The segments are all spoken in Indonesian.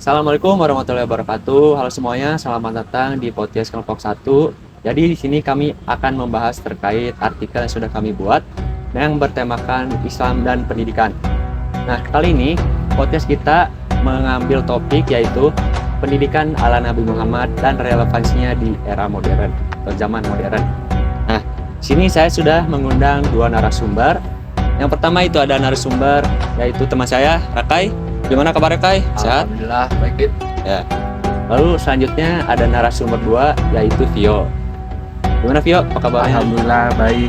Assalamualaikum warahmatullahi wabarakatuh. Halo semuanya, selamat datang di podcast kelompok 1. Jadi di sini kami akan membahas terkait artikel yang sudah kami buat yang bertemakan Islam dan pendidikan. Nah, kali ini podcast kita mengambil topik yaitu pendidikan ala Nabi Muhammad dan relevansinya di era modern atau zaman modern. Nah, sini saya sudah mengundang dua narasumber. Yang pertama itu ada narasumber yaitu teman saya, Rakai. Gimana kabar Kai? Sehat? Alhamdulillah baik Dit. Ya. Lalu selanjutnya ada narasumber 2 yaitu Vio. Gimana Vio? Apa kabarnya? Alhamdulillah baik.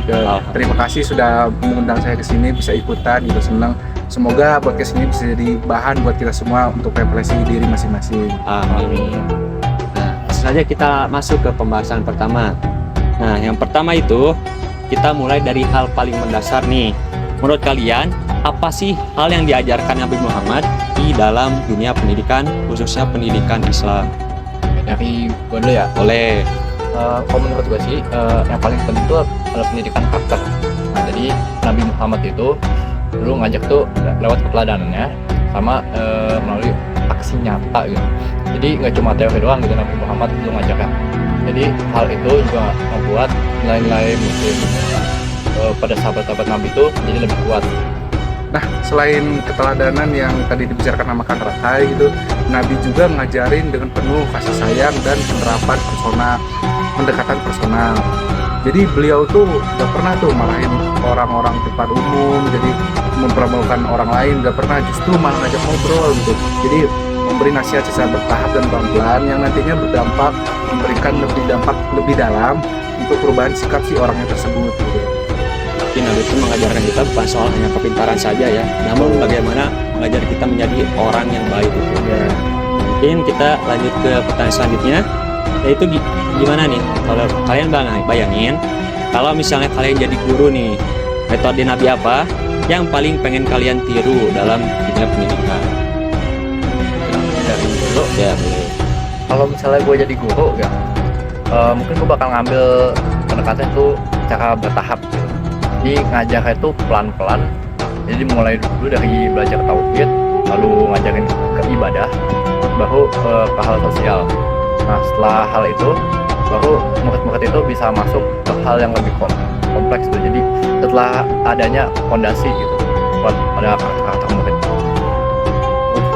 Terima kasih sudah mengundang saya ke sini, bisa ikutan gitu, senang. Semoga podcast ini bisa jadi bahan buat kita semua untuk refleksi diri masing-masing. Amin. Nah, langsung saja kita masuk ke pembahasan pertama. Nah, yang pertama itu kita mulai dari hal paling mendasar nih. Menurut kalian, apa sih hal yang diajarkan Nabi Muhammad di dalam dunia pendidikan, khususnya pendidikan Islam? Dari gue dulu ya. Oleh Kalau menurut gue sih, yang paling penting itu adalah pendidikan karakter. Nah, jadi Nabi Muhammad itu dulu ngajak tuh lewat keteladannannya sama melalui aksi nyata gitu. Jadi nggak cuma teori doang gitu Nabi Muhammad dulu ngajaknya. Jadi hal itu juga membuat nilai-nilai muslim pada sahabat-sahabat Nabi itu jadi lebih kuat. Nah, selain keteladanan yang tadi dibicarakan sama Kang Rakai gitu, Nabi juga ngajarin dengan penuh kasih sayang dan penerapan pendekatan personal. Jadi beliau tuh gak pernah tuh marahin orang-orang di depan umum, jadi mempermalukan orang lain, gak pernah, justru malah ngajak ngobrol gitu. Jadi memberi nasihat secara bertahap dan pelan-pelan yang nantinya berdampak, memberikan dampak lebih dalam untuk perubahan sikap si orangnya tersebut gitu. Nabi itu mengajarkan kita bukan soal hanya kepintaran saja ya, namun bagaimana mengajar kita menjadi orang yang baik gitu. Ya. Mungkin kita lanjut ke pertanyaan selanjutnya, yaitu gimana nih kalau kalian bayangin kalau misalnya kalian jadi guru nih, metode Nabi apa yang paling pengen kalian tiru dalam dunia pendidikan? Dari dulu Ya boleh. kalau misalnya gue jadi guru ya, mungkin gue bakal ngambil pendekatan itu cara bertahap gitu. Jadi ngajarnya itu pelan-pelan, jadi mulai dulu dari belajar tauhid, lalu ngajarin ke ibadah, baru ke hal sosial. Nah, setelah hal itu baru murid-murid itu bisa masuk ke hal yang lebih kompleks gitu. Jadi setelah adanya fondasi gitu buat pada karakter murid.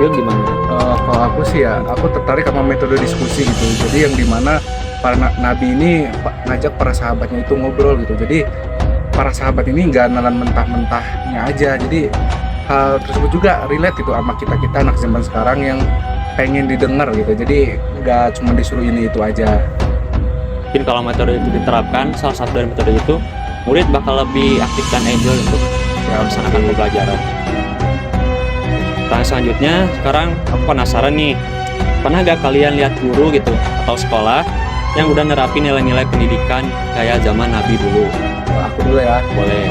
Vio gimana? Kalau aku sih ya, aku tertarik sama metode diskusi gitu. Jadi yang dimana para nabi ini ngajak para sahabatnya itu ngobrol gitu. Jadi para sahabat ini nggak nelan mentah-mentahnya aja. Jadi hal tersebut juga relate gitu sama kita anak zaman sekarang yang pengen didengar gitu. Jadi nggak cuma disuruh ini itu aja. Mungkin kalau metode itu diterapkan, salah satu dari metode itu, murid bakal lebih aktif dan enjoy untuk melaksanakan pembelajaran. Nah, selanjutnya, sekarang aku penasaran nih, pernah gak kalian lihat guru gitu atau sekolah yang udah nerapin nilai-nilai pendidikan kayak zaman Nabi dulu? Aku dulu ya. Boleh.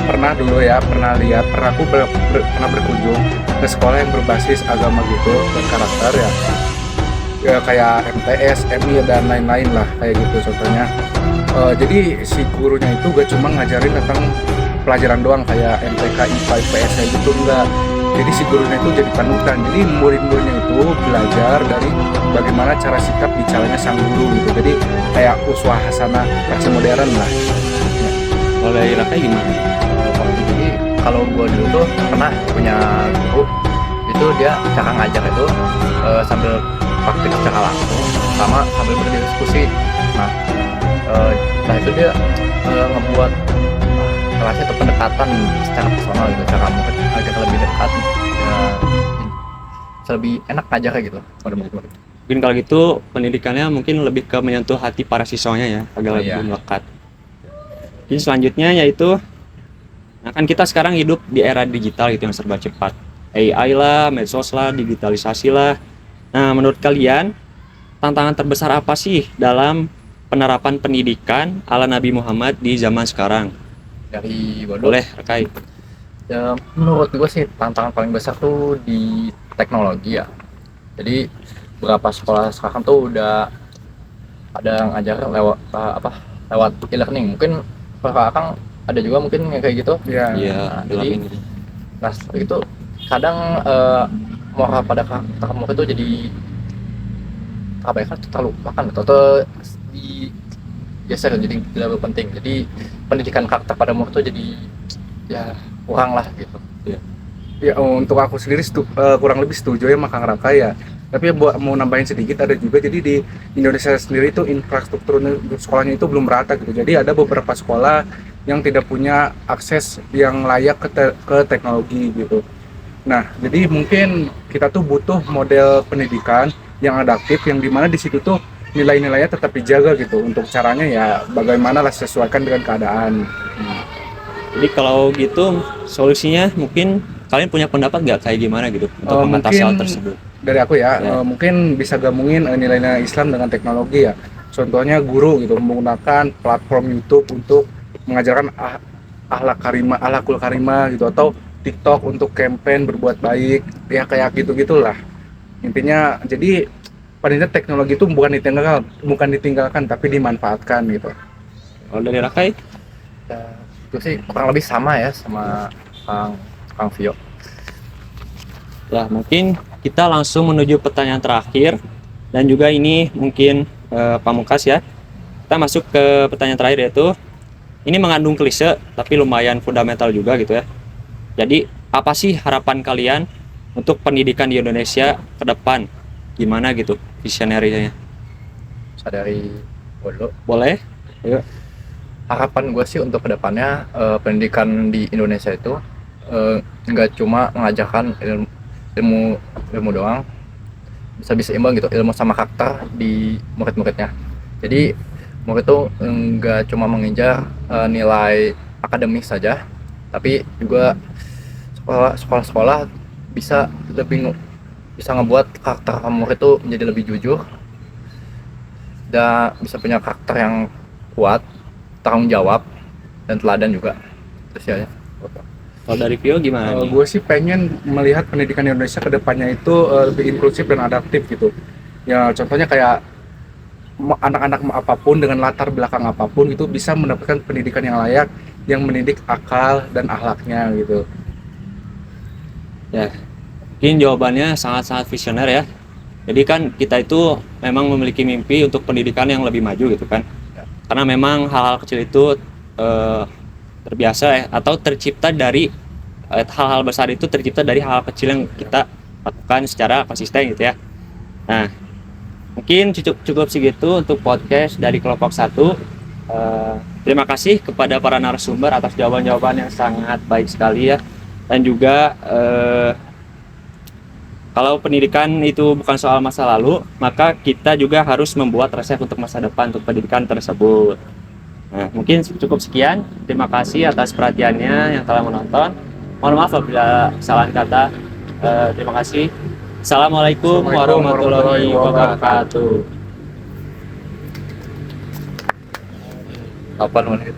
Pernah aku pernah berkunjung ke sekolah yang berbasis agama gitu dan karakter ya. Ya kayak MTS, MI dan lain-lain lah kayak gitu contohnya. Jadi si gurunya itu gak cuma ngajarin tentang pelajaran doang kayak MTK, IPA, IPS kayak gitu, enggak. Jadi si gurunya itu jadi panutan. Jadi murid-muridnya itu belajar dari bagaimana cara sikap bicaranya sang guru gitu. Jadi kayak uswah hasanah versi modern lah. Boleh Rakai gimana? Jadi kalau gue dulu tuh pernah punya guru, itu dia cara ngajar itu sambil praktik secara langsung sama sambil berdiskusi. Nah, setelah itu dia ngebuat kelasnya itu pendekatan secara personal gitu, cara murid agak lebih dekat, ya, lebih enak ngajarnya gitu pada murid-murid. Mungkin kalau gitu pendidikannya mungkin lebih ke menyentuh hati para siswanya ya, agar lebih melekat. Jadi selanjutnya yaitu, nah kan kita sekarang hidup di era digital gitu yang serba cepat. AI lah, medsos lah, digitalisasi lah. Nah, menurut kalian tantangan terbesar apa sih dalam penerapan pendidikan ala Nabi Muhammad di zaman sekarang? Dari Boleh, Rakai. ya, menurut gue sih tantangan paling besar tuh di teknologi ya. Jadi beberapa sekolah sekarang tuh udah ada ngajar lewat e-learning. Mungkin Kakak ada juga mungkin yang kayak gitu. Iya. Iya, Nah, jadi ini. nah itu kadang muara pada karakter kamu itu jadi terabaikan atau terlupakan atau di geser jadi tidak lebih penting. Jadi pendidikan karakter pada murid itu jadi ya kurang lah gitu. Ya untuk aku sendiri kurang lebih setuju ya sama Kang Raka ya. Tapi buat mau nambahin sedikit, ada juga jadi di Indonesia sendiri itu infrastruktur untuk sekolahnya itu belum merata gitu. Jadi ada beberapa sekolah yang tidak punya akses yang layak ke teknologi gitu. Nah, jadi mungkin kita tuh butuh model pendidikan yang adaptif, yang dimana di situ tuh nilai-nilainya tetap dijaga gitu. Untuk caranya ya bagaimana lah sesuaikan dengan keadaan. Jadi kalau gitu solusinya mungkin kalian punya pendapat nggak kayak gimana gitu untuk mengatasi hal tersebut? Dari aku ya, mungkin bisa gabungin nilai-nilai Islam dengan teknologi ya. Contohnya guru gitu menggunakan platform YouTube untuk mengajarkan akhlakul karimah gitu, atau TikTok untuk campaign berbuat baik ya, kayak gitu-gitulah. Intinya jadi pada teknologi itu bukan ditinggalkan tapi dimanfaatkan gitu. Kalau dari Rakai? Ya, itu sih kurang lebih sama ya sama Kang Vio. Ya, mungkin kita langsung menuju pertanyaan terakhir, dan juga ini mungkin pamungkas ya. Kita masuk ke pertanyaan terakhir, yaitu ini mengandung klise tapi lumayan fundamental juga gitu ya. Jadi apa sih harapan kalian untuk pendidikan di Indonesia ke depan? Gimana gitu visionernya? Bisa dari gue dulu. Boleh? Ayo. Harapan gue sih untuk kedepannya pendidikan di Indonesia itu nggak cuma mengajarkan ilmu doang, bisa imbang gitu, ilmu sama karakter di murid-muridnya. Jadi murid itu nggak cuma mengejar nilai akademis saja, tapi juga sekolah-sekolah bisa ngebuat karakter murid itu menjadi lebih jujur dan bisa punya karakter yang kuat, tanggung jawab, dan teladan juga. Terus ya. Kalau dari Vio gimana nih? Gue sih pengen melihat pendidikan Indonesia ke depannya itu lebih inklusif dan adaptif gitu. Ya contohnya kayak anak-anak apapun dengan latar belakang apapun itu bisa mendapatkan pendidikan yang layak, yang mendidik akal dan akhlaknya gitu. Ya, mungkin jawabannya sangat-sangat visioner ya. Jadi kan kita itu memang memiliki mimpi untuk pendidikan yang lebih maju gitu kan. Karena memang hal-hal kecil itu terbiasa ya, atau tercipta dari hal-hal besar itu tercipta dari hal kecil yang kita lakukan secara konsisten gitu ya. Nah, mungkin cukup segitu untuk podcast dari kelompok 1. Terima kasih kepada para narasumber atas jawaban-jawaban yang sangat baik sekali ya. Dan juga kalau pendidikan itu bukan soal masa lalu, maka kita juga harus membuat resep untuk masa depan untuk pendidikan tersebut. Nah, mungkin cukup sekian. Terima kasih atas perhatiannya yang telah menonton. Mohon maaf apabila kesalahan kata. Terima kasih. Assalamualaikum warahmatullahi wabarakatuh. 8 menit.